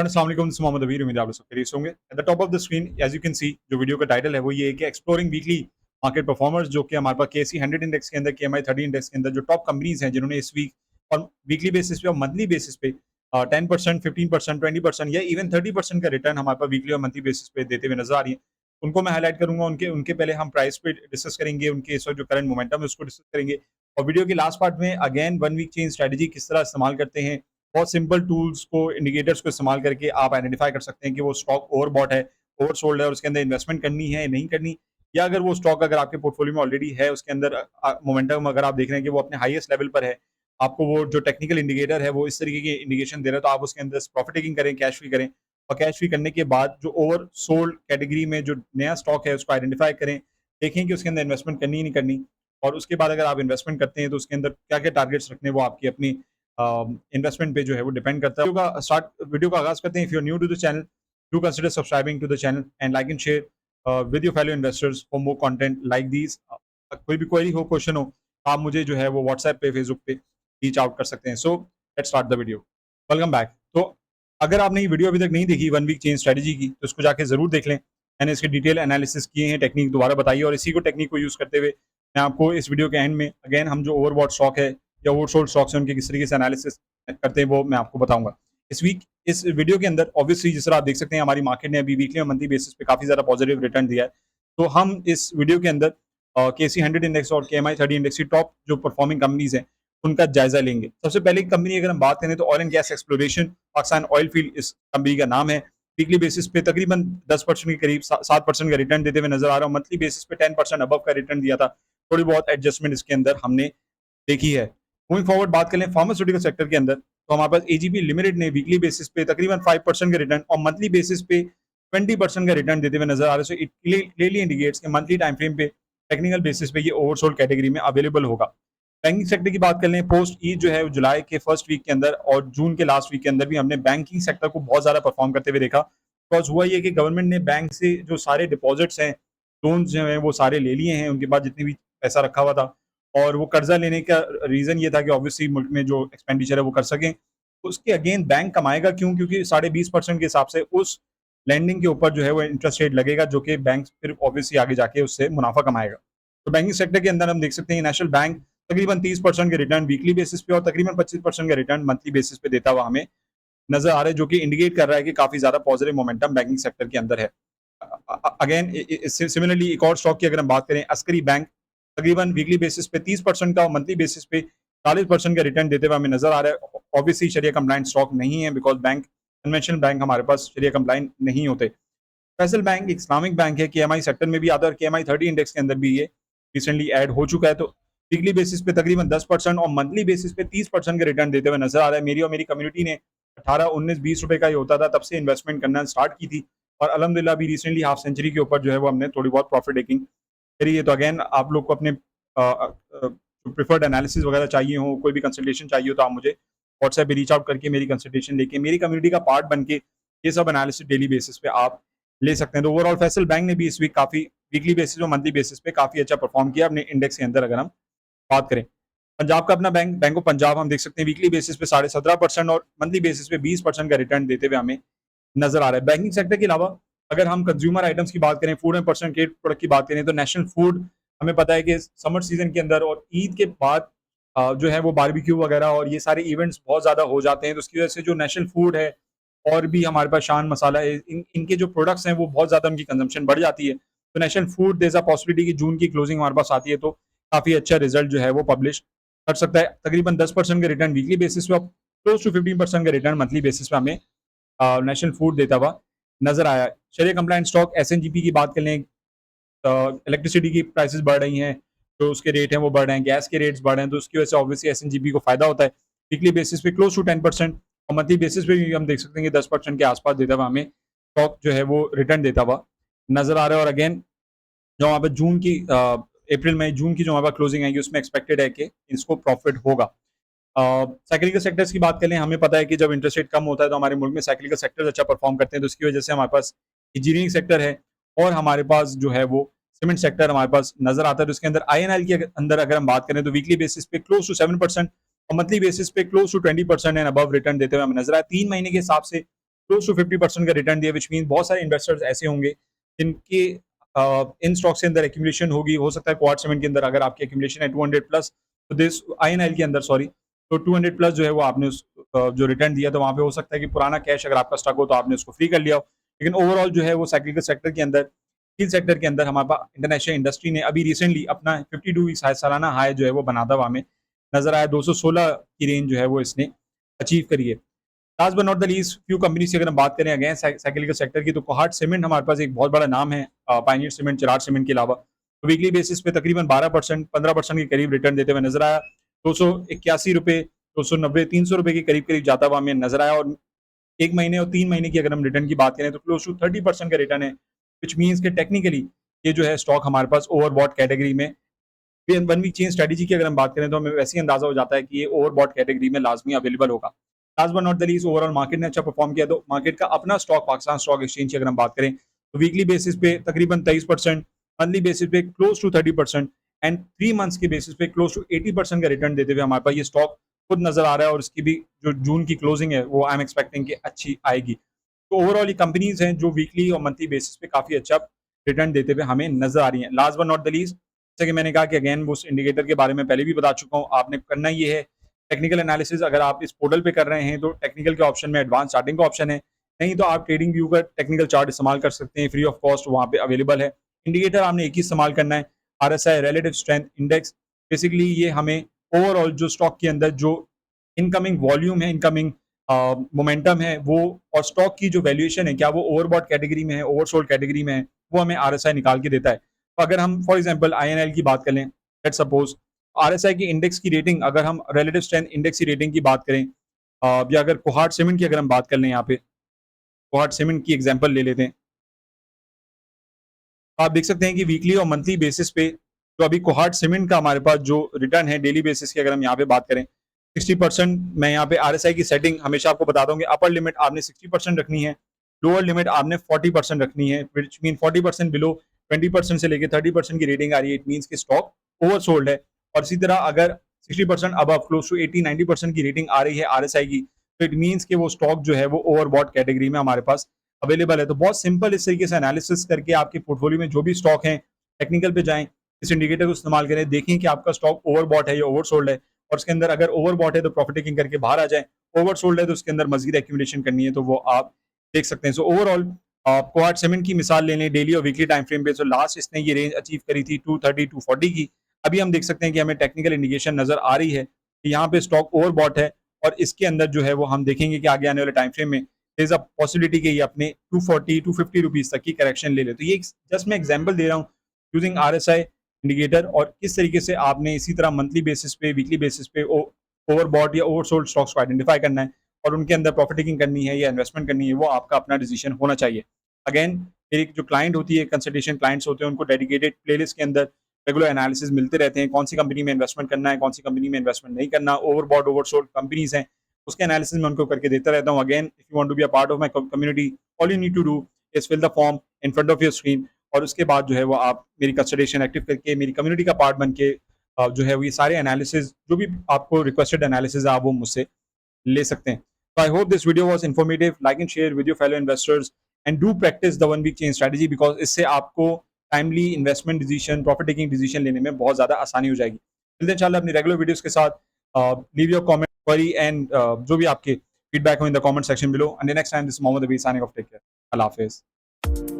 अस्सलाम वालेकुम, this is Mohammad अबीर। उम्मीद है आप लोग सब खैरियत से होंगे। At the top of the screen as you can see, जो वीडियो का टाइटल है वो ये है कि एक्सप्लोरिंग वीकली मार्केट परफॉर्मर्स, जो कि हमारे पास केएसई 100 इंडेक्स के अंदर, केएमआई 30 इंडेक्स के अंदर जो टॉप कंपनीज हैं जिन्होंने इस वीक और वीकली बेसिस पे और मंथली बेसिस पे 10%, 15%, 20% या इवन 30% का रिटर्न हमारे पास वीकली और मंथली बेसिस पे देते हुए नजर आ रही है। उनको मैं हाईलाइट करूंगा। उनके उनके पहले हम प्राइस पे डिस्कस करेंगे, उनके इस वक्त जो करंट मोमेंटम है उसको डिस्कस करेंगे। और वीडियो के लास्ट पार्ट में अगेन 1 वीक चेन स्ट्रेटजी किस तरह इस्तेमाल करते हैं, बहुत सिंपल टूल्स को, इंडिकेटर्स को इस्तेमाल करके आप आइडेंटिफाई कर सकते हैं कि वो स्टॉक ओवरबॉट है, ओवरसोल्ड है और उसके अंदर इन्वेस्टमेंट करनी है या नहीं करनी, या अगर वो स्टॉक अगर आपके पोर्टफोलियो में ऑलरेडी है, उसके अंदर मोमेंटम अगर आप देख रहे हैं कि वो अपने हाईएस्ट लेवल पर है, आपको वो जो टेक्निकल इंडिकेटर है वो इस तरीके की इंडिकेशन दे रहा है, तो आप उसके अंदर प्रॉफिट टेकिंग करें, कैश फ्री करें। और कैश फ्री करने के बाद जो ओवर सोल्ड कैटेगरी में जो नया स्टॉक है उसको आइडेंटिफाई करें, देखें कि उसके अंदर इन्वेस्टमेंट करनी ही नहीं करनी। और उसके बाद अगर आप इन्वेस्टमेंट करते हैं तो उसके अंदर क्या क्या टारगेट्स रखने, वो आपकी अपनी इन्वेस्टमेंट पे जो है वो डिपेंड करता है। वीडियो का आगाज करते हैं। If you are new to the channel, do consider subscribing to the channel and like and share with your fellow investors for more content like these. कोई भी क्वेरी हो, क्वेश्चन हो, आप मुझे जो है वो व्हाट्सएप पे, फेसबुक पे रीच आउट कर सकते हैं। So let's start the video. Welcome back. तो अगर आपने ये वीडियो अभी तक नहीं देखी 1 वीक चेंज स्ट्रेटजी की, तो इसको जाके जरूर देख लें। मैंने इसके डिटेल एनालिसिस किए हैं, टेक्निक दोबारा बताई है, और इसी को टेक्निक को यूज करते हुए मैं आपको इस वीडियो के एंड में अगेन हम जो ओवरबॉट स्टॉक है या ओवरसोल्ड स्टॉक्स हैं उनके किस तरीके से एनालिसिस करते हैं वो मैं आपको बताऊंगा इस वीडियो के अंदर। ऑब्वियसली जिस तरह आप देख सकते हैं हमारी मार्केट ने अभी वीकली और मंथली बेसिस पे काफी ज्यादा पॉजिटिव रिटर्न दिया है। तो हम इस वीडियो के अंदर केसी 100 इंडेक्स और केएमआई 30 इंडेक्स की टॉप जो परफॉर्मिंग कंपनीज हैं उनका जायजा लेंगे। सबसे पहले कंपनी अगर हम बात करें तो oil and gas exploration Pakistan oil field इस कंपनी का नाम है। वीकली बेसिस पे तकरीबन 10% के करीब 7% का रिटर्न देते हुए नजर आ रहा है। मंथली बेसिस पे 10% अबव का रिटर्न दिया था। थोड़ी बहुत एडजस्टमेंट इसके अंदर हमने देखी है। मूविंग फॉरवर्ड बात करें फार्मास्यूटिकल सेक्टर के अंदर, तो हमारे पास एजीपी लिमिटेड ने वीकली बेसिस पे तकरीबन 5% का रिटर्न और मंथली बेसिस पे 20% का रिटर्न देते हुए नजर आ रहे हैं। सो इट क्लियरली इंडिकेट्स कि मंथली टाइम फ्रेम पे, टेक्निकल बेसिस पे ये ओवरसोल्ड कैटेगरी में अवेलेबल होगा। बैंकिंग सेक्टर की बात कर लें, पोस्ट ईद जो है जुलाई के फर्स्ट वीक के अंदर और जून के लास्ट वीक के अंदर भी हमने बैंकिंग सेक्टर को बहुत ज्यादा परफॉर्म करते हुए देखा। बिकॉज हुआ ये कि गवर्नमेंट ने बैंक से जो सारे डिपॉजिट्स हैं, लोन जो है वो सारे ले लिए हैं, उनके पास जितनी भी पैसा रखा हुआ था, और वो कर्जा लेने का रीजन ये था कि ऑब्वियसली मुल्क में जो एक्सपेंडिचर है वो कर सकें। उसके अगेन बैंक कमाएगा क्यों? क्योंकि 20.5% के हिसाब से उस लैंडिंग के ऊपर जो है वो इंटरेस्ट रेट लगेगा, जो कि बैंक फिर ऑब्वियसली आगे जाके उससे मुनाफा कमाएगा। तो बैंकिंग सेक्टर के अंदर हम देख सकते हैं नेशनल बैंक तकरीबन 30% के रिटर्न वीकली बेसिस पे और तकरीबन 25% का रिटर्न मंथली बेसिस पे देता हुआ हमें नजर आ रहा है, जो कि इंडिकेट कर रहा है कि काफी ज्यादा पॉजिटिव मोमेंटम बैंकिंग सेक्टर के अंदर है। अगेन सिमिलरली एक और स्टॉक की अगर हम बात करें, अस्करी बैंक तकरीबन वीकली बेसिस पे 30% का और मंथली बेसिस पे 40% का रिटर्न देते हुए हमें नजर आ रहा है। ऑब्वियसली शरिया कंप्लाइंट स्टॉक नहीं है, बिकॉज बैंक कन्वेंशनल बैंक हमारे पास शरिया कंप्लाइंट नहीं होते। फैसल बैंक इस्लामिक बैंक है, केएमआई सेक्टर में भी आता है और केएमआई 30 इंडेक्स के अंदर भी ये रिसेंटली ऐड हो चुका है। तो वीकली बेसिस पे तकरीबन 10% और मंथली बेसिस पे 30% का रिटर्न देते हुए नजर आ रहा है। मेरी और मेरी कम्युनिटी ने 18, 19, 20 रुपए का ही होता था, तब से इन्वेस्टमेंट करना स्टार्ट की थी, और अलहमदिल्ला भी रिसेंटली हाफ सेंचुरी के ऊपर जो है वो हमने थोड़ी बहुत प्रॉफिट टेकिंग करी है। तो अगेन आप लोग को अपने प्रिफर्ड एनालिसिस वगैरह चाहिए हो, कोई भी कंसल्टेशन चाहिए हो, तो आप मुझे व्हाट्सएप पे रीच आउट करके मेरी कंसल्टेशन लेके मेरी कम्युनिटी का पार्ट बन के ये सब एनालिसिस डेली बेसिस पे आप ले सकते हैं। तो ओवरऑल फैसल बैंक ने भी इस वीक काफी वीकली बेसिस और मंथली बेसिस पे काफी अच्छा परफॉर्म किया अपने इंडेक्स के अंदर। अगर हम बात करें पंजाब का अपना बैंक ऑफ पंजाब, हम देख सकते हैं वीकली बेसिस पे 17.5% और मंथली बेसिस पे 20% का रिटर्न देते हुए हमें नजर आ रहा है। बैंकिंग सेक्टर के अलावा अगर हम कंज्यूमर आइटम्स की बात करें, food and personal care product की बात करें, तो नेशनल फूड हमें पता है कि समर सीजन के अंदर और ईद के बाद जो है वो बारबेक्यू वगैरह और ये सारे इवेंट्स बहुत ज्यादा हो जाते हैं। तो उसकी वजह से जो नेशनल फूड है और भी हमारे पास शान मसाला है, इनके जो प्रोडक्ट्स हैं वो बहुत ज्यादा उनकी कंजम्पशन बढ़ जाती है। तो national food there a possibility कि जून की क्लोजिंग हमारे पास आती है तो काफी अच्छा रिजल्ट जो है वो पब्लिश कर सकता है। तकरीबन 10% का रिटर्न वीकली बेसिस पे और क्लोज टू 15% का रिटर्न मंथली बेसिस पे हमें नेशनल फूड देता हुआ नजर आया। शरिया कंप्लाइंट स्टॉक एसएनजीपी की बात कर लें, इलेक्ट्रिसिटी की प्राइसेस बढ़ रही हैं, तो उसके रेट हैं वो बढ़ रहे हैं, गैस के रेट्स बढ़ रहे हैं, तो उसकी वजह से ऑब्वियसली एसएनजीपी को फायदा होता है। वीकली बेसिस पे क्लोज टू 10% और मंथली बेसिस पे भी हम देख सकते हैं कि 10% के आसपास देता हुआ हमें स्टॉक जो है वो रिटर्न देता हुआ नजर आ रहा है। और अगेन जो वहाँ पर जून की अप्रैल मई जून की जो वहाँ पर क्लोजिंग आएगी उसमें एक्सपेक्टेड है कि इसको प्रॉफिट होगा। साइक्लिकल सेक्टर्स की बात करें, हमें पता है कि जब इंटरेस्ट रेट कम होता है तो हमारे मुल्क में साइक्लिकल सेक्टर्स अच्छा परफॉर्म करते हैं, तो उसकी वजह से हमारे पास इंजीनियरिंग सेक्टर है और हमारे पास जो है वो सीमेंट सेक्टर हमारे पास नजर आता है। तो उसके अंदर आईएनएल के अंदर अगर हम बात करें तो वीकली बेसिस पे क्लोज टू 7% और मंथली बेसिस पे close to 20% and above return देते हुए हमें नजर आया। 3 महीने के हिसाब से क्लोज टू 50% का रिटर्न दिया, विच मीन बहुत सारे इन्वेस्टर्स ऐसे होंगे जिनके इन स्टॉक्स के अंदर एक्यूमुलेशन होगी। हो सकता है क्वार्ट सीमेंट के अंदर अगर आपकी एक्यूमुलेशन है 200 प्लस, तो दिस आईएनएल के अंदर सॉरी, तो 200 प्लस जो है वो आपने जो रिटर्न दिया, तो वहाँ पे हो सकता है कि पुराना कैश अगर आपका स्टक हो तो आपने उसको फ्री कर लिया हो। लेकिन ओवरऑल जो है वो साइक्लिकल सेक्टर के अंदर, स्टील सेक्टर के अंदर हमारे पास इंटरनेशनल इंडस्ट्री ने अभी रिसेंटली अपना 52 वीक सालाना हाई जो है वो बना था, हमें नजर आया 216 की रेंज जो है वो इसने अचीव करी है। Last but not the least few companies की अगर हम बात करें अगेन साइकिलिकल सेक्टर की, तो कोहाट सीमेंट हमारे पास एक बहुत बड़ा नाम है, पायनियर सीमेंट, चिराग सीमेंट के अलावा। तो वीकली बेसिस पे तकरीबन 12% 15% के करीब रिटर्न देते हुए नजर आया। 281 रुपये, 290, 300 रुपये के करीब करीब जाता हुआ हमें नजर आया। और 1 महीने और 3 महीने की अगर हम रिटर्न की बात करें तो क्लोज टू 30% का रिटर्न है, विच मीन्स के टेक्निकली ये जो है स्टॉक हमारे पास ओवरबॉट कैटेगरी में, वन वीक चेन स्ट्रेटेजी की अगर हम बात करें तो हमें वैसे ही अंदाजा हो जाता है कि ये ओवरबॉट कैटेगरी में लाजमी अवेलेबल होगा। Last but not the least overall market ने अच्छा परफॉर्म किया, तो मार्केट का अपना स्टॉक पाकिस्तान स्टॉक एक्सचेंज की अगर हम बात करें तो वीकली बेसिस पे तकरीबन 23%, मंथली बेसिस पे क्लोज टू 30% एंड 3 मंथ्स के बेसिस पे क्लोज टू 80% का रिटर्न देते हुए हमारे पास ये स्टॉक खुद नजर आ रहा है। और इसकी भी जो जून की क्लोजिंग है वो आई एम एक्सपेक्टिंग कि अच्छी आएगी। तो ओवरऑल ये कंपनीज हैं जो वीकली और मंथली बेसिस पे काफी अच्छा रिटर्न देते हुए हमें नजर आ रही हैं। Last but not the least, जैसे कि मैंने कहा कि अगेन वो उस इंडिकेटर के बारे में पहले भी बता चुका हूँ, आपने करना ये है टेक्निकल एनालिसिस। अगर आप इस पोर्टल पे कर रहे हैं तो टेक्निकल के ऑप्शन में एडवांस चार्टिंग का ऑप्शन है, नहीं तो आप ट्रेडिंग व्यू का टेक्निकल चार्ट इस्तेमाल कर सकते हैं, फ्री ऑफ कॉस्ट वहाँ पे अवेलेबल है। इंडिकेटर आपने एक ही इस्तेमाल करना है, RSI relative strength index. Basically ये हमें ओवरऑल जो स्टॉक के अंदर जो इनकमिंग वॉल्यूम है, इनकमिंग मोमेंटम है वो, और स्टॉक की जो वैल्यूएशन है क्या वो ओवरबॉट कैटेगरी में है, ओवरसोल्ड कैटेगरी में है, वो हमें आरएसआई निकाल के देता है। तो अगर हम फॉर एग्जांपल आईएनएल की बात करें, लेट्स सपोज आरएसआई की इंडेक्स की रेटिंग, अगर हम रिलेटिव स्ट्रेंथ इंडेक्स की रेटिंग की बात करें, या अगर कोहाट सीमेंट की अगर हम बात कर लें, यहाँ पे कोहाट सीमेंट की एग्जांपल ले लेते हैं, तो आप देख सकते हैं कि वीकली और मंथली बेसिस पे जो अभी कोहाट सीमेंट का हमारे पास जो रिटर्न है डेली बेसिस की अगर हम यहाँ पे बात करें 60%, मैं यहाँ पे आरएसआई की सेटिंग हमेशा आपको बता दूंगी, अपर लिमिट आपने 60% रखनी है, लोअर लिमिट आपने 40% रखनी है, विच मीन 40% बिलो 20% से लेकर 30% की रेटिंग आ रही है, इट मीन्स कि स्टॉक ओवरसोल्ड है। और इसी तरह अगर 60% अब क्लोज टू 80-90% की रेटिंग आ रही है आरएसआई की, तो इट मीन्स कि वो स्टॉक जो है वो ओवरबॉट कैटेगरी में हमारे पास अवेलेबल है। तो बहुत सिंपल इस तरीके से एनालिसिस करके आपके पोर्टफोलियो में जो भी स्टॉक हैं टेक्निकल पे जाएं, इस इंडिकेटर को इस्तेमाल करें, देखें कि आपका स्टॉक ओवरबॉट है या ओवरसोल्ड है, और उसके अंदर अगर ओवरबॉट है तो प्रॉफिट टेकिंग करके बाहर आ जाए, ओवरसोल्ड है तो उसके अंदर मजीद एक्यूमुलेशन करनी है तो वो आप देख सकते हैं। सो ओवरऑल कोहाट सीमेंट की मिसाल ले लें डेली और वीकली टाइम फ्रेम पे, तो लास्ट इसने ये रेंज अचीव करी थी 230 240 की। अभी हम देख सकते हैं कि हमें टेक्निकल इंडिकेशन नजर आ रही है कि यहाँ पे स्टॉक ओवरबॉट है, और इसके अंदर जो है वो हम देखेंगे कि आगे आने वाले टाइम फ्रेम में इज अ पॉसिबिलिटी कि ये अपने 240 250 रुपीज तक की करेक्शन ले ले। तो ये जस्ट मैं एग्जांपल दे रहा हूँ यूजिंग आरएसआई इंडिकेटर, और किस तरीके से आपने इसी तरह मंथली बेसिस पे, वीकली बेसिस पे ओवरबॉट या ओवरसोल्ड स्टॉक्स को आइडेंटिफाई करना है और उनके अंदर प्रॉफिट टेकिंग करनी है या इन्वेस्टमेंट करनी है, वो आपका अपना डिसीजन होना चाहिए। अगेन मेरी जो क्लाइंट होती है, कंसल्टेशन क्लाइंट्स होते हैं, उनको डेडिकेटेड प्लेलिस्ट के अंदर रेगुलर एनालिसिस मिलते रहते हैं, कौन सी कंपनी में इन्वेस्टमेंट करना है, कौन सी कंपनी में इन्वेस्टमेंट नहीं करना, ओवरबॉट ओवरसोल्ड कंपनीज हैं उसके एनालिसिस में उनको करके देता रहता हूँ। Again if you want to be a part of my community, all you need to do is fill the form in front of your screen, और उसके बाद जो है वो आप मेरी कंसल्टेशन एक्टिव करके मेरी कम्युनिटी का पार्ट बन के जो है वो ये सारे एनालिसिस जो भी आपको रिक्वेस्टेड एनालिसिस है आप वो मुझसे ले सकते हैं। So I hope this video was informative. Like and share with your fellow investors and do practice the 1 week chain strategy because इससे आपको timely investment decision, profit taking decision लेने में बहुत ज्यादा आसानी हो जाएगी। मिलते हैं इंशाल्लाह अपनी रेगुलर वीडियोस के साथ। Leave your comment, query and जो भी आपके फीडबैक हो in the comment section below. And next time this Mohammad Abi signing off, take care, अल्लाह हाफिज।